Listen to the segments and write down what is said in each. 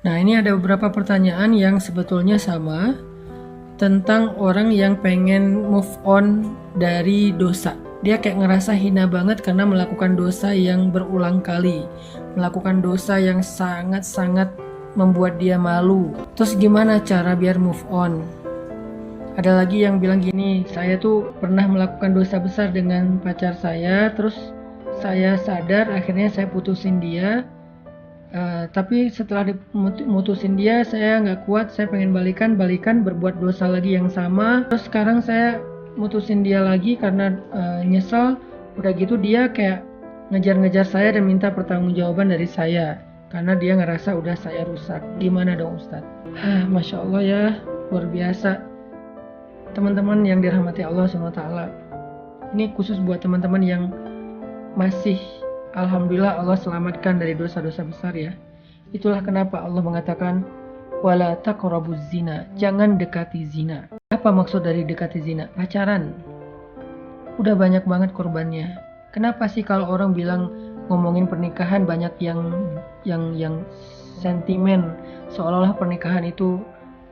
Nah, ini ada beberapa pertanyaan yang sebetulnya sama tentang orang yang pengen move on dari dosa. Dia kayak ngerasa hina banget karena melakukan dosa yang berulang kali, melakukan dosa yang sangat-sangat membuat dia malu. Terus gimana cara biar move on? Ada lagi yang bilang gini, saya tuh pernah melakukan dosa besar dengan pacar saya, terus saya sadar akhirnya saya putusin dia. Tapi setelah mutusin dia, saya nggak kuat, saya pengen balikan berbuat dosa lagi yang sama. Terus sekarang saya mutusin dia lagi karena nyesel. Udah gitu dia kayak ngejar-ngejar saya dan minta pertanggungjawaban dari saya karena dia ngerasa udah saya rusak. Gimana dong Ustadz? Masya Allah ya, luar biasa. Teman-teman yang dirahmati Allah SWT, ini khusus buat teman-teman yang masih alhamdulillah Allah selamatkan dari dosa-dosa besar ya. Itulah kenapa Allah mengatakan wala taqrabuz zina, jangan dekati zina. Apa maksud dari dekati zina? Pacaran. Udah banyak banget korbannya. Kenapa sih kalau orang bilang ngomongin pernikahan banyak yang sentimen, seolah-olah pernikahan itu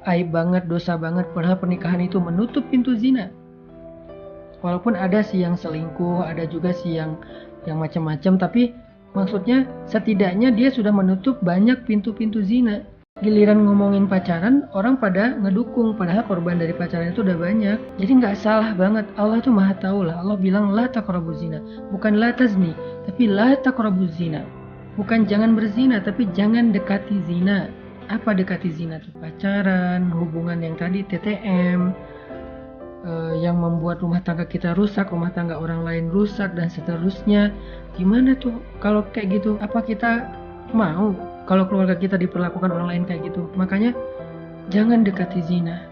aib banget, dosa banget, padahal pernikahan itu menutup pintu zina. Walaupun ada sih yang selingkuh, ada juga sih yang macam-macam, tapi maksudnya setidaknya dia sudah menutup banyak pintu-pintu zina. Giliran ngomongin pacaran, orang pada ngedukung, padahal korban dari pacaran itu udah banyak. Jadi nggak salah banget, Allah tuh maha tahu lah. Allah bilang la taqrabuz zina, bukan la tazni, tapi la taqrabuz zina. Bukan jangan berzina, tapi jangan dekati zina. Apa dekati zina tuh? Pacaran, hubungan yang tadi TTM, yang membuat rumah tangga kita rusak, rumah tangga orang lain rusak, dan seterusnya. Gimana tuh kalau kayak gitu? Apa kita mau kalau keluarga kita diperlakukan orang lain kayak gitu? Makanya jangan dekati zina,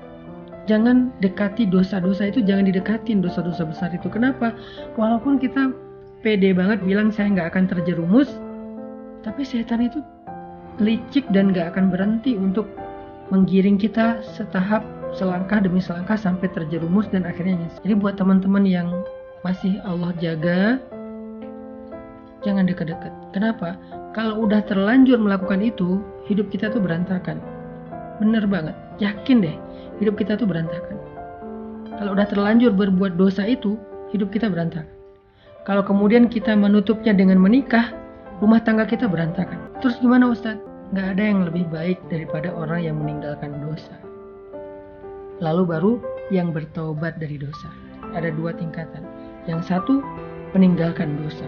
jangan dekati dosa-dosa itu, jangan didekatin dosa-dosa besar itu. Kenapa? Walaupun kita pede banget bilang saya nggak akan terjerumus, tapi setan itu licik dan nggak akan berhenti untuk menggiring kita setahap, selangkah demi selangkah sampai terjerumus dan akhirnya nyesel. Jadi buat teman-teman yang masih Allah jaga, jangan dekat-dekat. Kenapa? Kalau udah terlanjur melakukan itu, hidup kita tuh berantakan. Bener banget, yakin deh, hidup kita tuh berantakan. Kalau udah terlanjur berbuat dosa itu, hidup kita berantakan. Kalau kemudian kita menutupnya dengan menikah, rumah tangga kita berantakan. Terus gimana Ustadz? Gak ada yang lebih baik daripada orang yang meninggalkan dosa. Lalu baru yang bertaubat dari dosa. Ada dua tingkatan. Yang satu, meninggalkan dosa.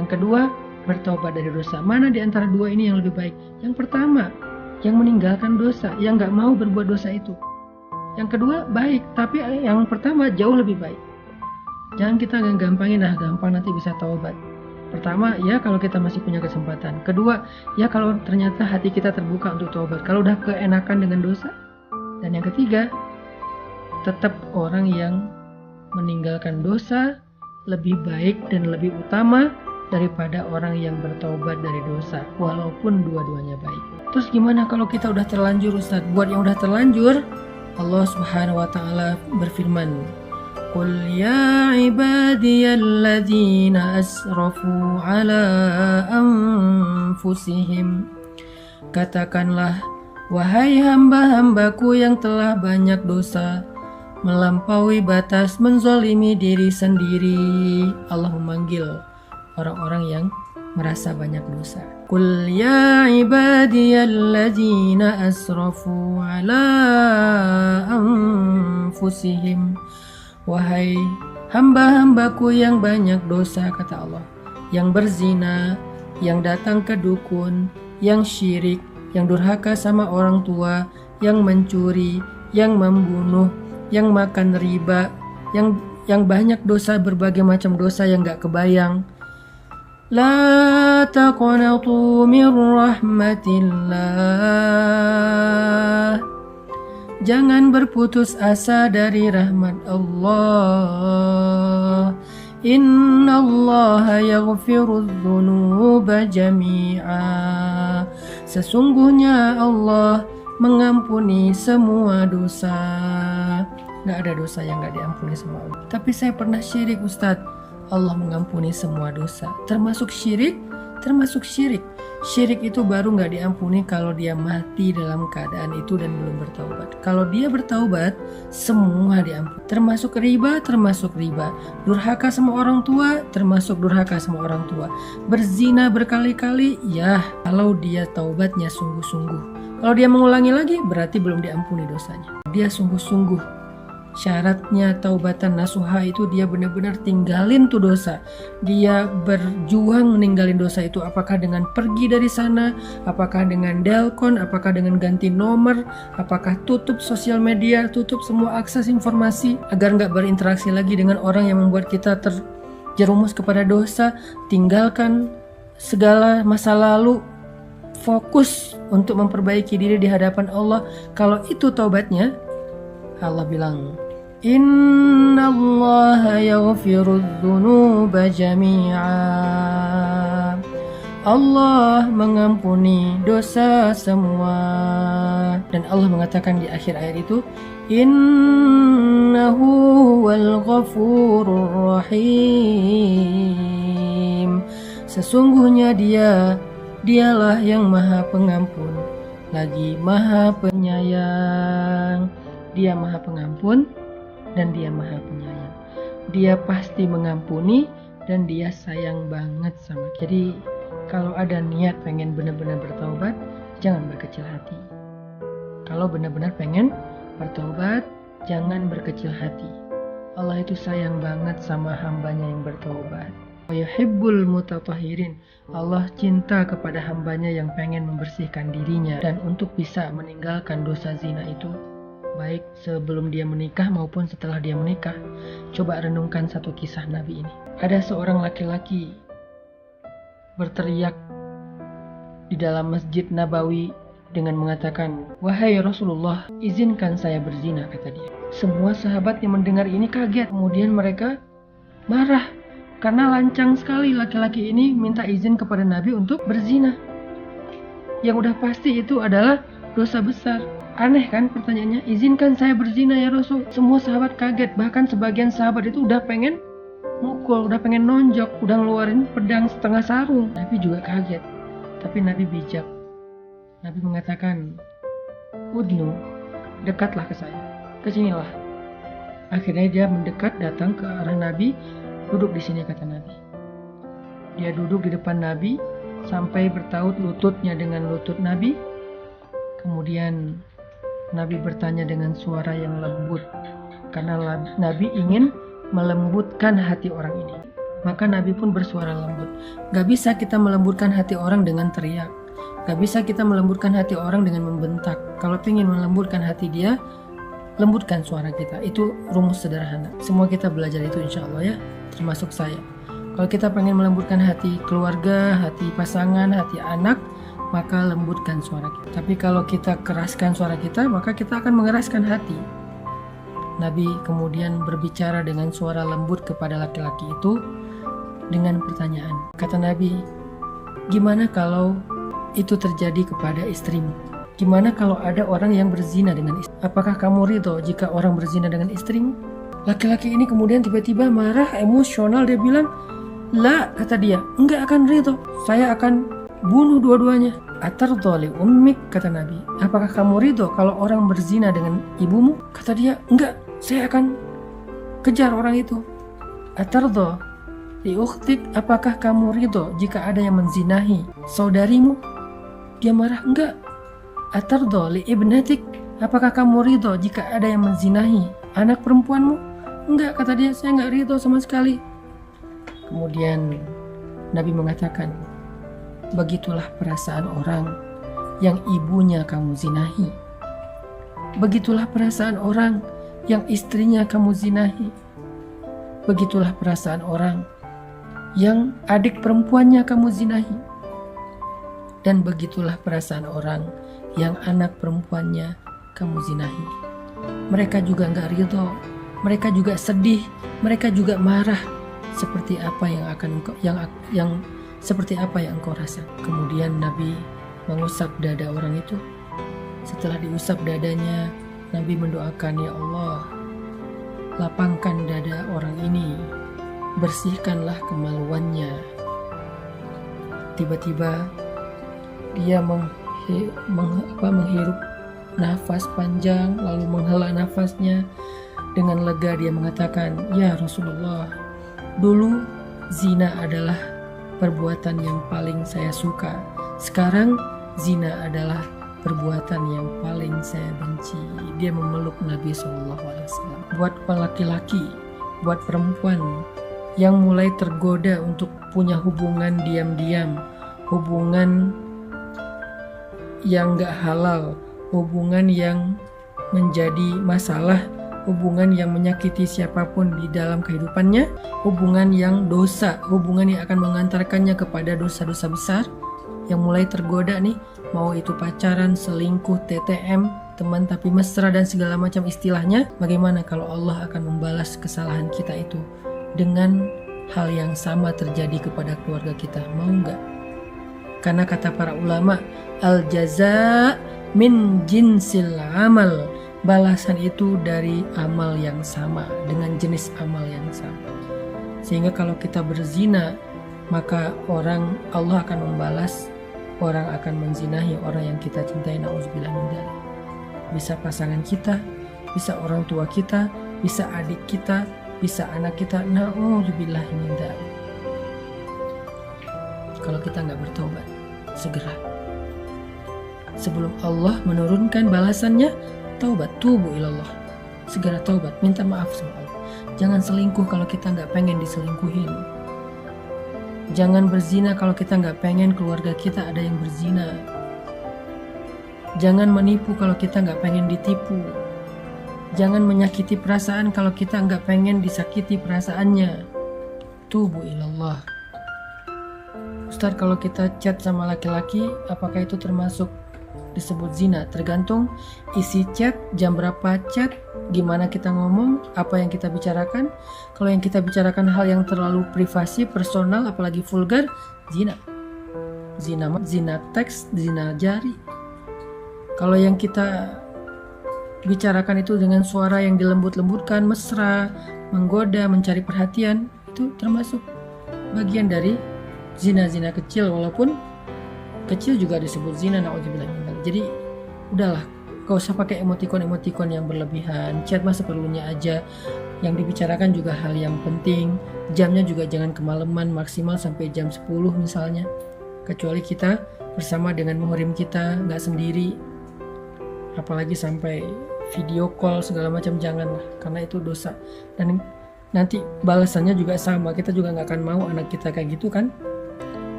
Yang kedua, bertaubat dari dosa. Mana di antara dua ini yang lebih baik? Yang pertama, yang meninggalkan dosa, yang gak mau berbuat dosa itu. Yang kedua, baik, tapi yang pertama jauh lebih baik. Jangan kita gampangin, gampang nanti bisa taubat. Pertama, ya kalau kita masih punya kesempatan. Kedua, ya kalau ternyata hati kita terbuka untuk taubat. Kalau udah keenakan dengan dosa. Dan yang ketiga, tetap orang yang meninggalkan dosa lebih baik dan lebih utama daripada orang yang bertaubat dari dosa, walaupun dua-duanya baik. Terus gimana kalau kita udah terlanjur Ustaz? Buat yang udah terlanjur, Allah Subhanahu wa taala berfirman, "Qul ya ibadiyalladzina asrafu ala anfusihim." Katakanlah, wahai hamba-hambaku yang telah banyak dosa, melampaui batas, menzolimi diri sendiri. Allah memanggil orang-orang yang merasa banyak dosa. Qul ya ibadiyalladzina asrafu ala anfusihim. Wahai hamba-hambaku yang banyak dosa, kata Allah, yang berzina, yang datang ke dukun, yang syirik, yang durhaka sama orang tua, yang mencuri, yang membunuh, yang makan riba, yang banyak dosa, berbagai macam dosa yang gak kebayang. La taqnatu min rahmatillah. Jangan berputus asa dari rahmat Allah. Innallaha yaghfirudz dzunuba jami'a. Sesungguhnya Allah mengampuni semua dosa. Gak ada dosa yang gak diampuni sama Allah. Tapi saya pernah syirik Ustadz. Allah mengampuni semua dosa, termasuk syirik, termasuk syirik. Syirik itu baru nggak diampuni kalau dia mati dalam keadaan itu dan belum bertaubat. Kalau dia bertaubat, semua diampuni. Termasuk riba, durhaka sama orang tua, termasuk durhaka sama orang tua. Berzina berkali-kali, ya kalau dia taubatnya sungguh-sungguh. Kalau dia mengulangi lagi, berarti belum diampuni dosanya. Dia sungguh-sungguh. Syaratnya taubatan nasuha itu dia benar-benar tinggalin tuh dosa. Dia berjuang ninggalin dosa itu, apakah dengan pergi dari sana, apakah dengan delkon, apakah dengan ganti nomor, apakah tutup sosial media, tutup semua akses informasi agar nggak berinteraksi lagi dengan orang yang membuat kita terjerumus kepada dosa. Tinggalkan segala masa lalu, fokus untuk memperbaiki diri di hadapan Allah. Kalau itu taubatnya, Allah bilang, Inna Allah yaghfirudz dzunuba jami'a. Allah mengampuni dosa semua. Dan Allah mengatakan di akhir ayat itu, Innahu huwal ghafurur rahim. Sesungguhnya dialah yang maha pengampun, lagi maha penyayang. Dia maha pengampun dan dia maha penyayang. Dia pasti mengampuni dan dia sayang banget sama kita. Jadi kalau ada niat pengen benar-benar bertaubat, jangan berkecil hati. Kalau benar-benar pengen bertaubat, jangan berkecil hati. Allah itu sayang banget sama hambanya yang bertaubat. Wa yuhibbul mutatahhirin. Allah cinta kepada hambanya yang pengen membersihkan dirinya. Dan untuk bisa meninggalkan dosa zina itu, baik sebelum dia menikah maupun setelah dia menikah. Coba renungkan satu kisah Nabi ini. Ada seorang laki-laki berteriak di dalam Masjid Nabawi dengan mengatakan, "Wahai Rasulullah, izinkan saya berzina," kata dia. Semua sahabat yang mendengar ini kaget. Kemudian mereka marah karena lancang sekali laki-laki ini minta izin kepada Nabi untuk berzina. Yang udah pasti itu adalah dosa besar. Aneh kan pertanyaannya, izinkan saya berzina ya Rasul. Semua sahabat kaget, bahkan sebagian sahabat itu udah pengen mukul, udah pengen nonjok, udah ngeluarin pedang setengah sarung. Nabi juga kaget, tapi Nabi bijak. Nabi mengatakan, Udnu, dekatlah ke saya, kesinilah. Akhirnya dia mendekat, datang ke arah Nabi, duduk di sini kata Nabi. Dia duduk di depan Nabi sampai bertaut lututnya dengan lutut Nabi. Kemudian Nabi bertanya dengan suara yang lembut, karena Nabi ingin melembutkan hati orang ini. Maka Nabi pun bersuara lembut. Gak bisa kita melembutkan hati orang dengan teriak. Gak bisa kita melembutkan hati orang dengan membentak. Kalau ingin melembutkan hati dia, lembutkan suara kita. Itu rumus sederhana. Semua kita belajar itu insya Allah ya, termasuk saya. Kalau kita pengen melembutkan hati keluarga, hati pasangan, hati anak, maka lembutkan suara kita. Tapi kalau kita keraskan suara kita, maka kita akan mengeraskan hati. Nabi kemudian berbicara dengan suara lembut kepada laki-laki itu dengan pertanyaan. Kata Nabi, gimana kalau itu terjadi kepada istrimu? Gimana kalau ada orang yang berzina dengan istri? Apakah kamu ridho jika orang berzina dengan istrimu? Laki-laki ini kemudian tiba-tiba marah, emosional. Dia bilang, la, kata dia, enggak akan ridho. Saya akan bunuh dua-duanya. Atardha li ummik, kata Nabi. Apakah kamu ridho kalau orang berzina dengan ibumu? Kata dia, enggak, saya akan kejar orang itu. Atardha li ukhtik, apakah kamu ridho jika ada yang menzinahi saudarimu? Dia marah, enggak. Atardha li ibnatik, apakah kamu ridho jika ada yang menzinahi anak perempuanmu? Enggak, kata dia, saya enggak ridho sama sekali. Kemudian Nabi mengatakan, begitulah perasaan orang yang ibunya kamu zinahi. Begitulah perasaan orang yang istrinya kamu zinahi. Begitulah perasaan orang yang adik perempuannya kamu zinahi. Dan begitulah perasaan orang yang anak perempuannya kamu zinahi. Mereka juga gak ridho, mereka juga sedih, mereka juga marah. Seperti apa yang seperti apa yang engkau rasa. Kemudian Nabi mengusap dada orang itu. Setelah diusap dadanya, Nabi mendoakan, ya Allah, lapangkan dada orang ini, bersihkanlah kemaluannya. tiba-tiba dia menghirup nafas panjang lalu menghela nafasnya. Dengan lega dia mengatakan, "Ya Rasulullah, dulu zina adalah perbuatan yang paling saya suka. Sekarang zina adalah perbuatan yang paling saya benci." Dia memeluk Nabi SAW. Buat laki-laki, buat perempuan yang mulai tergoda untuk punya hubungan diam-diam, hubungan yang gak halal, hubungan yang menjadi masalah, hubungan yang menyakiti siapapun di dalam kehidupannya, hubungan yang dosa, hubungan yang akan mengantarkannya kepada dosa-dosa besar, yang mulai tergoda nih, mau itu pacaran, selingkuh, TTM, teman tapi mesra dan segala macam istilahnya. Bagaimana kalau Allah akan membalas kesalahan kita itu dengan hal yang sama terjadi kepada keluarga kita? Mau nggak? Karena kata para ulama, al jaza min jinsil amal, balasan itu dari amal yang sama, dengan jenis amal yang sama. Sehingga kalau kita berzina, maka Allah akan membalas, orang akan menzinahi orang yang kita cintai. Na'udzubillah min dzalik. Bisa pasangan kita, bisa orang tua kita, bisa adik kita, bisa anak kita. Na'udzubillah min dzalik. Kalau kita nggak bertobat segera, sebelum Allah menurunkan balasannya, taubat, tubu ilallah, segera taubat, minta maaf sama Allah. Jangan selingkuh kalau kita nggak pengen diselingkuhin. Jangan berzina kalau kita nggak pengen keluarga kita ada yang berzina. Jangan menipu kalau kita nggak pengen ditipu. Jangan menyakiti perasaan kalau kita nggak pengen disakiti perasaannya. Tubu ilallah. Ustaz, kalau kita chat sama laki-laki, apakah itu termasuk disebut zina? Tergantung isi chat, jam berapa chat, gimana kita ngomong, apa yang kita bicarakan. Kalau yang kita bicarakan hal yang terlalu privasi, personal, apalagi vulgar, zina. Zina teks, zina jari. Kalau yang kita bicarakan itu dengan suara yang dilembut-lembutkan, mesra, menggoda, mencari perhatian, itu termasuk bagian dari zina-zina kecil, walaupun kecil juga disebut zina. Na'udzubillah. Jadi udahlah, gak usah pakai emotikon yang berlebihan. Chat mah seperlunya aja. Yang dibicarakan juga hal yang penting. Jamnya juga jangan kemalaman, maksimal sampai jam 10 misalnya. Kecuali kita bersama dengan muhrim kita, gak sendiri. Apalagi sampai video call segala macam, janganlah, karena itu dosa. Dan nanti balasannya juga sama. Kita juga gak akan mau anak kita kayak gitu kan.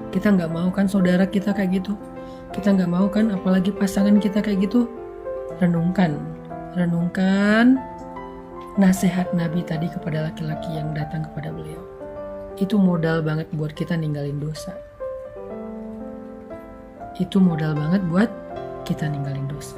Kita nggak mau kan saudara kita kayak gitu. Kita nggak mau kan apalagi pasangan kita kayak gitu. Renungkan nasihat Nabi tadi kepada laki-laki yang datang kepada beliau. Itu modal banget buat kita ninggalin dosa. Itu modal banget buat kita ninggalin dosa.